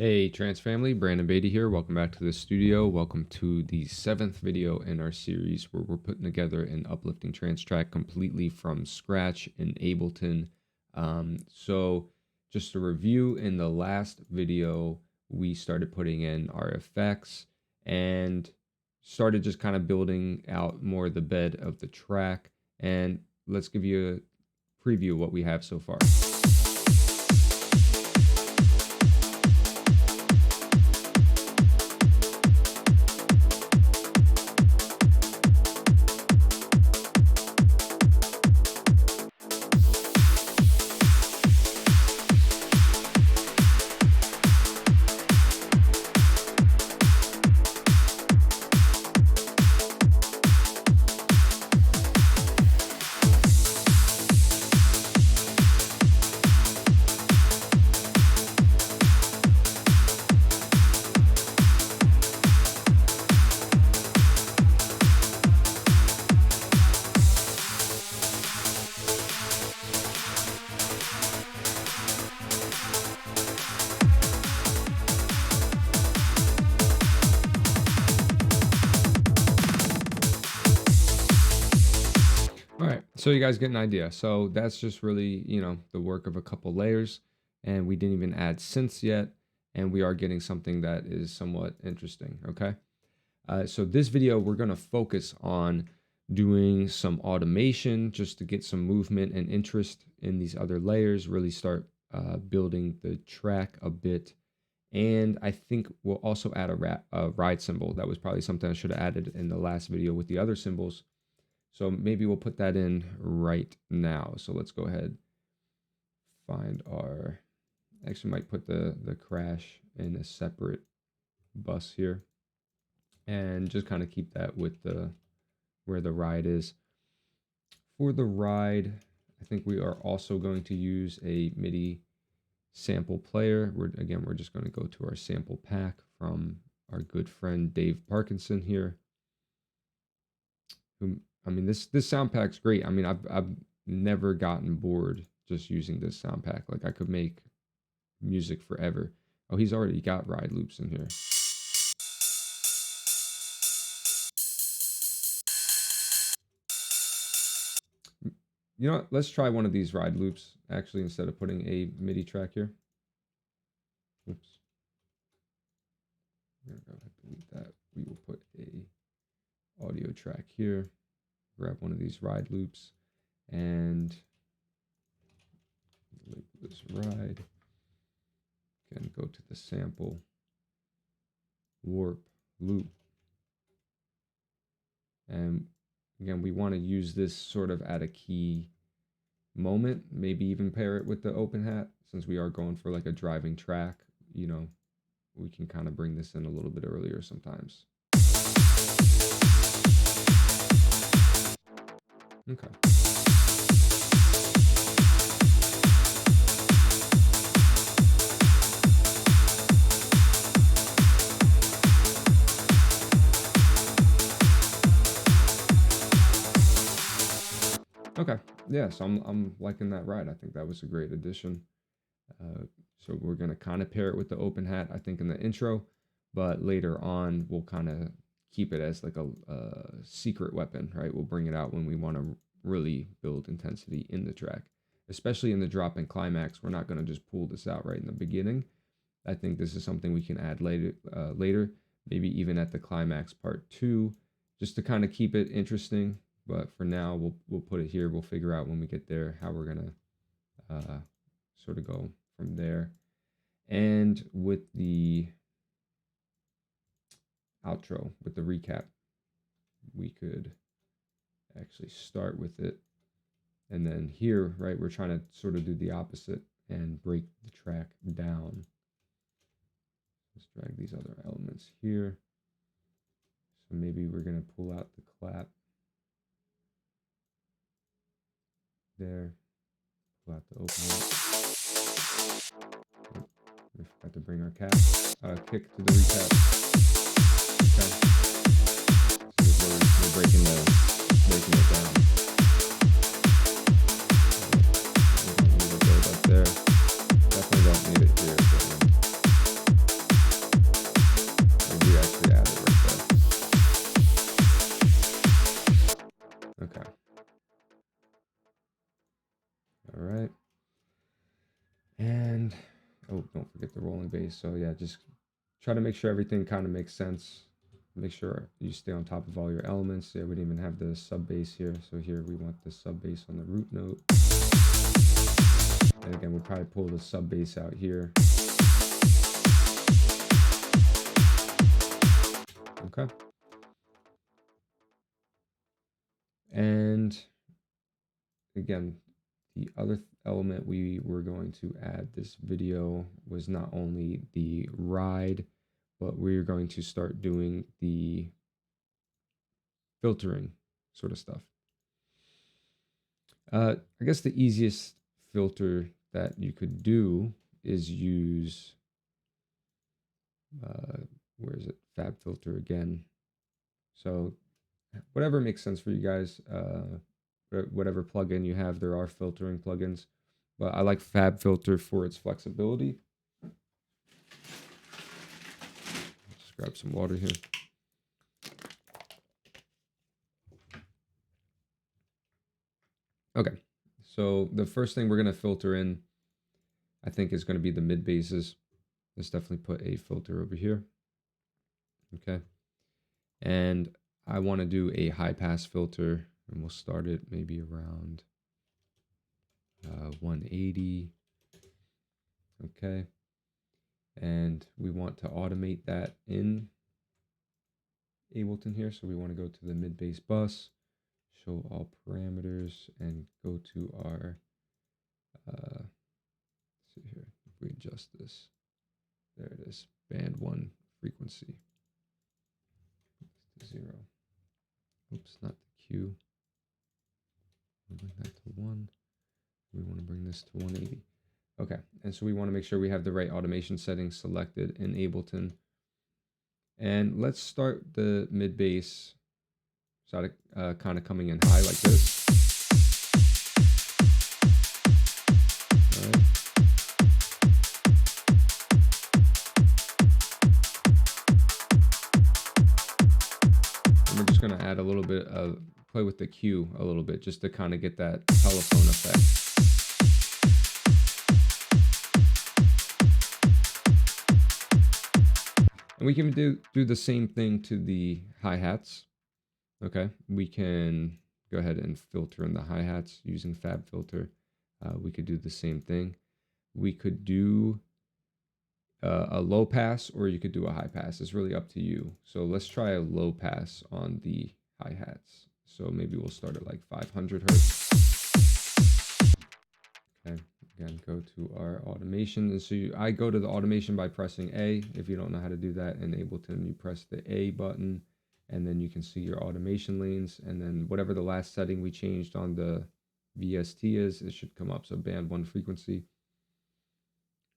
Hey Trance family, Brandon Beatty here. Welcome back to the studio. Welcome to the 7th video in our series where we're putting together an uplifting trance track completely from scratch in Ableton. So just a review, in the last video we started putting in our effects and started just kind of building out more the bed of the track. And let's give you a preview of what we have so far. So you guys get an idea. So that's just really, the work of a couple layers, and we didn't even add synths yet, and we are getting something that is somewhat interesting, okay? So this video, we're gonna focus on doing some automation just to get some movement and interest in these other layers, really start building the track a bit. And I think we'll also add a ride cymbal. That was probably something I should have added in the last video with the other cymbals. So maybe we'll put that in right now. So let's go ahead, find our, actually might put the crash in a separate bus here and just kind of keep that with where the ride is. For the ride, I think we are also going to use a MIDI sample player. We're just going to go to our sample pack from our good friend Dave Parkinson here, this sound pack's great. I've never gotten bored just using this sound pack. Like, I could make music forever. Oh, he's already got ride loops in here. You know what? Let's try one of these ride loops, actually, instead of putting a MIDI track here. Oops. I'm gonna go ahead and delete that. We will put a audio track here. Grab one of these ride loops and label this ride. Again, go to the sample, warp, loop. And again, we want to use this sort of at a key moment, maybe even pair it with the open hat. Since we are going for like a driving track, we can kind of bring this in a little bit earlier sometimes. Okay. Okay. Yeah, so I'm liking that ride. I think that was a great addition. So we're going to kind of pair it with the open hat, I think, in the intro, but later on we'll kind of keep it as like a secret weapon, right? We'll bring it out when we want to really build intensity in the track, especially in the drop and climax. We're not going to just pull this out right in the beginning. I think this is something we can add later, maybe even at the climax part 2, just to kind of keep it interesting. But for now, we'll put it here. We'll figure out when we get there how we're going to sort of go from there. And with the outro, with the recap, we could actually start with it, and then here, right, we're trying to sort of do the opposite and break the track down. Let's drag these other elements here. So maybe we're going to pull out the clap there, pull out the open. We forgot to bring our kick to the recap. Okay. So we're breaking it down. We don't need to build up there. Definitely don't need it here. don't forget the rolling bass. So yeah, just try to make sure everything kind of makes sense. Make sure you stay on top of all your elements. Yeah, we didn't even have the sub bass here. So here we want the sub bass on the root note. And again, we'll probably pull the sub bass out here. Okay. And again, the other element we were going to add this video was not only the ride, but we're going to start doing the filtering sort of stuff. I guess the easiest filter that you could do is use, where is it? Fab filter again. So whatever makes sense for you guys, whatever plugin you have, there are filtering plugins, but I like Fab Filter for its flexibility. Just grab some water here. Okay, so the first thing we're going to filter in, I think, is going to be the mid basses. Let's definitely put a filter over here. Okay, and I want to do a high pass filter, and we'll start it maybe around 180. Okay, and we want to automate that in Ableton here, so we want to go to the mid bass bus, show all parameters, and go to our let's see here, if we adjust this, there it is, band 1 frequency to 0. Oops, not the Q. We'll bring that to 1. We want to bring this to 180. Okay, and so we want to make sure we have the right automation settings selected in Ableton. And let's start the mid bass side kind of coming in high like this. All right. And we're just going to add a little bit of, play with the Q a little bit, just to kind of get that telephone effect. And we can do the same thing to the hi-hats. Okay, we can go ahead and filter in the hi-hats using Fab Filter. We could do the same thing. We could do a low pass, or you could do a high pass. It's really up to you. So let's try a low pass on the hi-hats. So maybe we'll start at like 500 hertz. Okay, again, go to our automation. And so I go to the automation by pressing A. If you don't know how to do that in Ableton, you press the A button, and then you can see your automation lanes. And then whatever the last setting we changed on the VST is, it should come up. So band 1 frequency.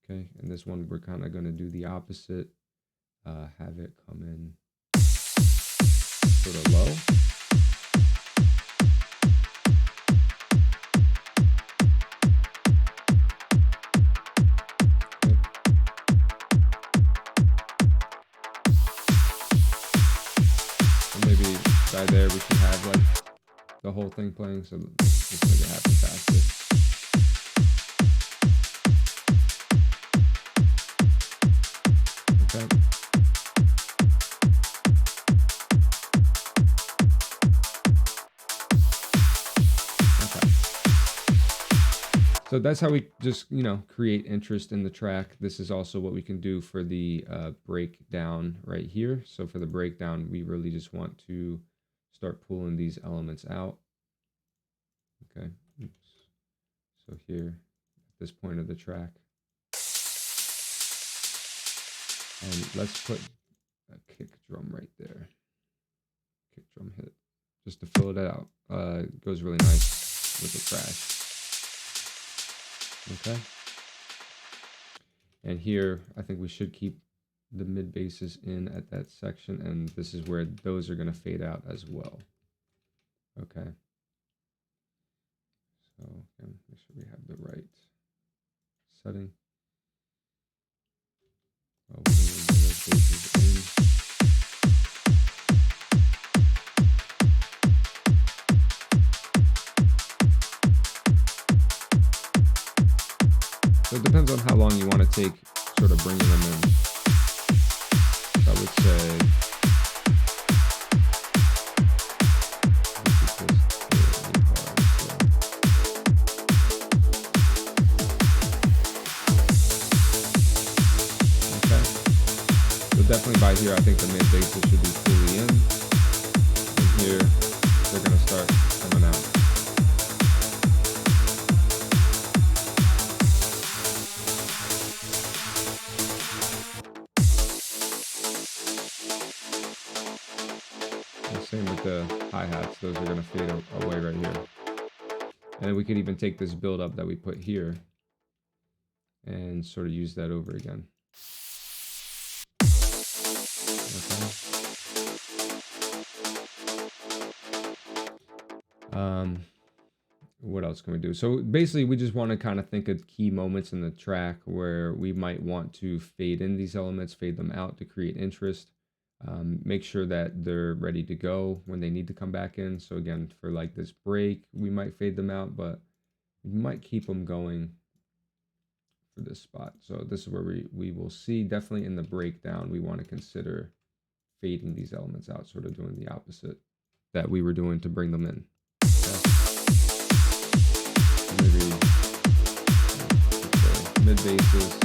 Okay, and this one we're kind of going to do the opposite. Have it come in sort of low. By there we should have like the whole thing playing, so let's just make it happen faster. Okay. Okay. So that's how we just, create interest in the track. This is also what we can do for the breakdown right here. So for the breakdown, we really just want to start pulling these elements out. Okay, oops. So here, at this point of the track, and let's put a kick drum right there. Kick drum hit, just to fill it out. It goes really nice with the crash. Okay. And here, I think we should keep the mid basses in at that section, and this is where those are going to fade out as well. Okay, so again, make sure we have the right setting. Oh, we're going to bring those basses in. So it depends on how long you want to take sort of bringing them in. So I would say, definitely by here, I think the mid basses should be fully in. And here, they're going to start coming out. And same with the hi-hats. Those are going to fade away right here. And then we could even take this build up that we put here and sort of use that over again. What else can we do? So basically we just want to kind of think of key moments in the track where we might want to fade in these elements, fade them out to create interest. Make sure that they're ready to go when they need to come back in. So again, for like this break, we might fade them out, but we might keep them going for this spot. So this is where we will see definitely in the breakdown, we want to consider fading these elements out, sort of doing the opposite that we were doing to bring them in. Okay. Maybe mid basses.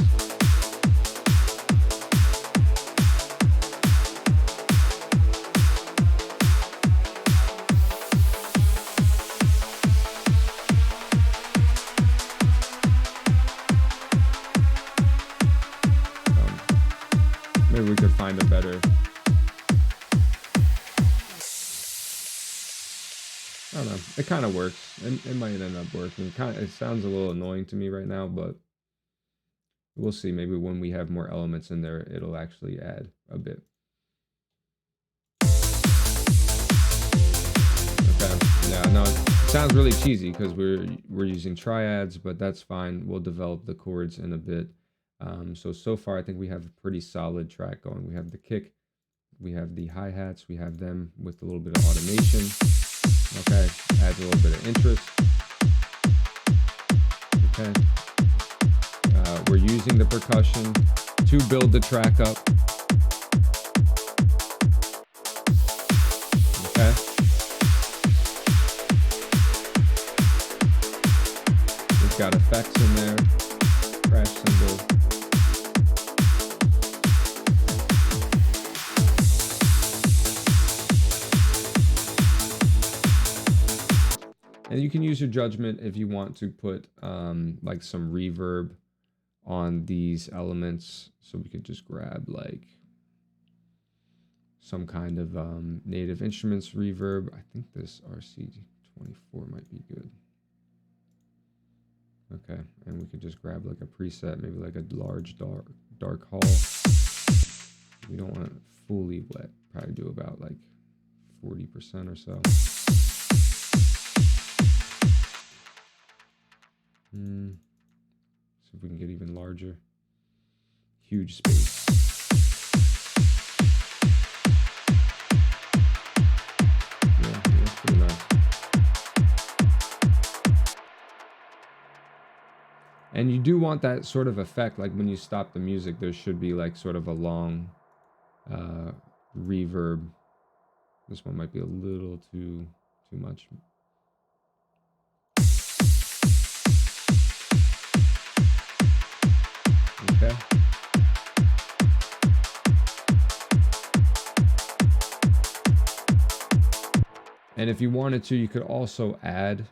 Maybe we could find a better. I don't know. It kind of works. It might end up working. It sounds a little annoying to me right now, but we'll see. Maybe when we have more elements in there, it'll actually add a bit. Okay. Yeah. No, it sounds really cheesy because we're using triads, but that's fine. We'll develop the chords in a bit. So far, I think we have a pretty solid track going. We have the kick, we have the hi-hats, we have them with a little bit of automation. Okay, adds a little bit of interest. Okay, we're using the percussion to build the track up. Okay. We've got effects in there, crash cymbal. And you can use your judgment if you want to put like some reverb on these elements. So we could just grab like some kind of native instruments reverb. I think this RC24 might be good. Okay, and we could just grab like a preset, maybe like a large dark hall. We don't want it fully wet. Probably do about like 40% or so. See if we can get even larger. Huge space. Yeah, that's pretty nice. And you do want that sort of effect, like when you stop the music, there should be like sort of a long reverb. This one might be a little too much. Okay. And if you wanted to, you could also add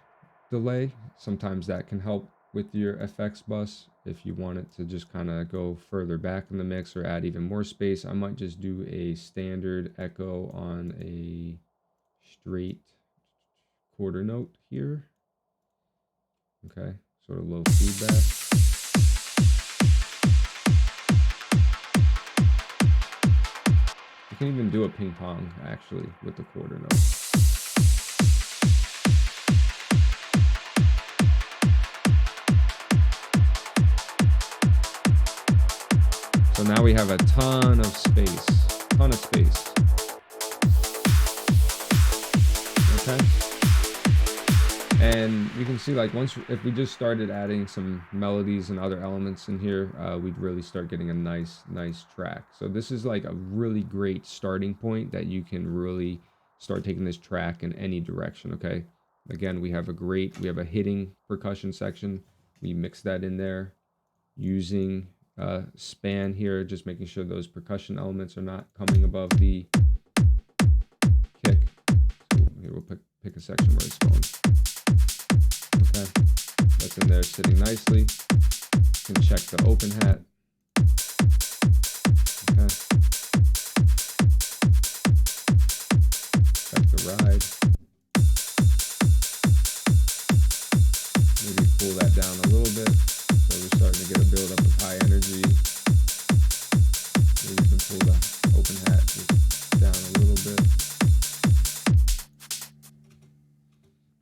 delay. Sometimes that can help with your FX bus. If you want it to just kind of go further back in the mix or add even more space, I might just do a standard echo on a straight quarter note here. Okay, sort of low feedback. You can even do a ping pong actually with the quarter note. So now we have a ton of space. Okay. And you can see, like, if we just started adding some melodies and other elements in here, we'd really start getting a nice track. So this is like a really great starting point that you can really start taking this track in any direction. Okay, again, we have a hitting percussion section. We mix that in there using span here, just making sure those percussion elements are not coming above the kick. So here we'll pick a section where it's going. Okay, that's in there sitting nicely. You can check the open hat. Okay, check the ride. Maybe pull that down a little bit. So we're starting to get a buildup of high energy. Maybe you can pull the open hat just down a little bit.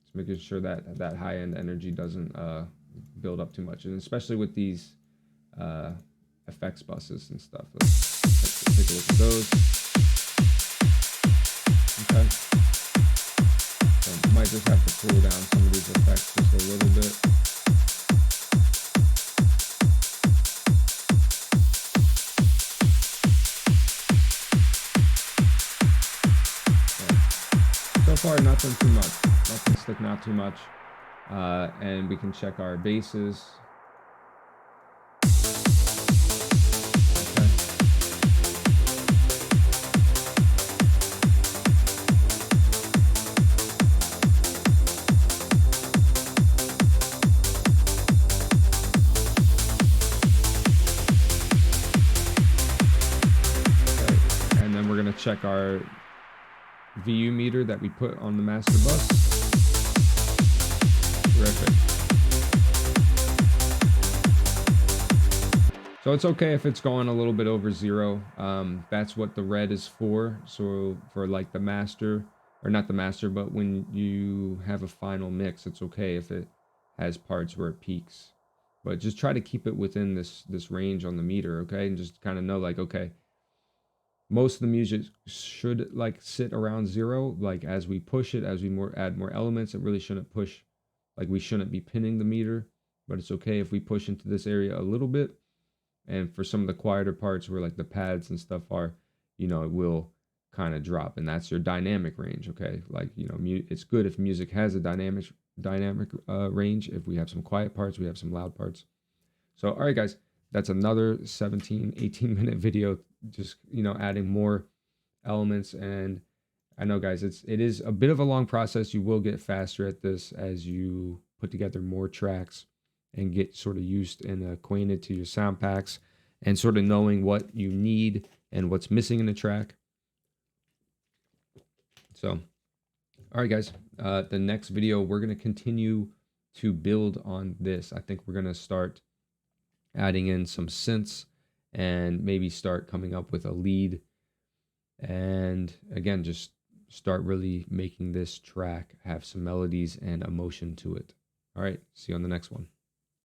Just making sure that that high end energy doesn't build up too much, and especially with these effects buses and stuff. Let's take a look at those. Okay. So might just have to cool down some of these effects just a little bit. So far, not done too much. Nothing sticking out too much. And we can check our basses. Okay. And then we're going to check our VU meter that we put on the master bus. Terrific. So it's okay if it's going a little bit over 0. That's what the red is for. So for like the master, or not the master, but when you have a final mix, it's okay if it has parts where it peaks. But just try to keep it within this range on the meter, okay? And just kind of know, like, okay, most of the music should like sit around 0. Like as we push it, as we add more elements, it really shouldn't push. Like we shouldn't be pinning the meter, but it's okay if we push into this area a little bit. And for some of the quieter parts where like the pads and stuff are, you know, it will kind of drop, and that's your dynamic range. Okay, like, you know, it's good if music has a dynamic range. If we have some quiet parts, we have some loud parts. So all right, guys, that's another 18 minute video, just, you know, adding more elements. And I know, guys, it is a bit of a long process. You will get faster at this as you put together more tracks and get sort of used and acquainted to your sound packs and sort of knowing what you need and what's missing in the track. So all right, guys, the next video, we're going to continue to build on this. I think we're going to start adding in some synths and maybe start coming up with a lead. And again, just start really making this track have some melodies and emotion to it. All right, see you on the next one.